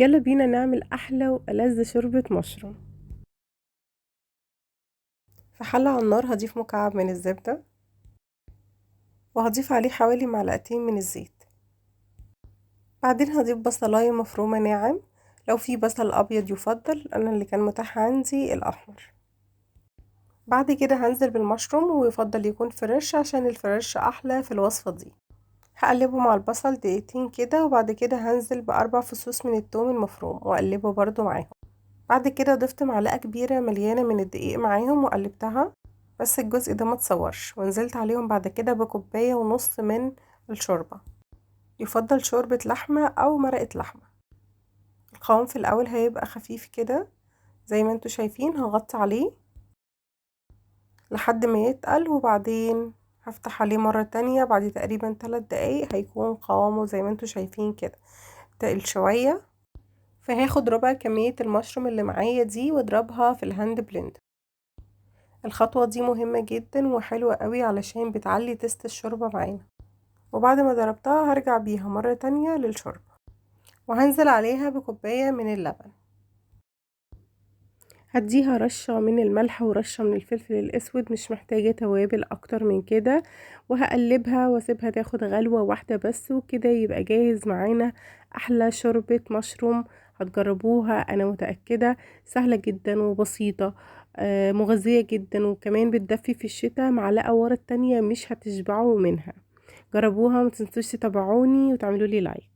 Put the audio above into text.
يلا بينا نعمل احلى والذ شوربة مشروم. في حلة على النار هضيف مكعب من الزبدة، وهضيف عليه حوالي معلقتين من الزيت. بعدين هضيف بصلاية مفرومة ناعم، لو في بصل ابيض يفضل، انا اللي كان متاح عندي الاحمر. بعد كده هنزل بالمشروم، ويفضل يكون فريش عشان الفريش احلى في الوصفة دي. هقلبه مع البصل دقيقتين كده، وبعد كده هنزل باربع فصوص من الثوم المفروم واقلبه برضو معاهم. بعد كده ضفت معلقة كبيرة مليانة من الدقيق معاهم وقلبتها، بس الجزء ده ما تصورش، ونزلت عليهم بعد كده بكوباية ونص من الشوربة. يفضل شوربة لحمة او مرقة لحمة. القوام في الاول هيبقى خفيف كده زي ما انتوا شايفين. هغطي عليه لحد ما يتقل، وبعدين هفتح عليه مرة تانية بعد تقريبا 3 دقايق هيكون قوامه زي ما انتوا شايفين كده تقل شوية. فهاخد ربع كمية المشروم اللي معايا دي واضربها في الهاند بلندر. الخطوة دي مهمة جدا وحلوة قوي علشان بتعلي تست الشوربة معانا. وبعد ما ضربتها هرجع بيها مرة تانية للشوربة، وهنزل عليها بكوباية من اللبن. هديها رشة من الملح ورشة من الفلفل الاسود، مش محتاجة توابل اكتر من كده. وهقلبها واسيبها تاخد غلوة واحدة بس، وكده يبقى جاهز معانا احلى شوربة مشروم. هتجربوها، انا متأكدة سهلة جدا وبسيطة، مغذية جدا، وكمان بتدفي في الشتاء. معلقة ورا التانية مش هتشبعوا منها. جربوها، متنسوش تتابعوني وتعملوا لي لايك.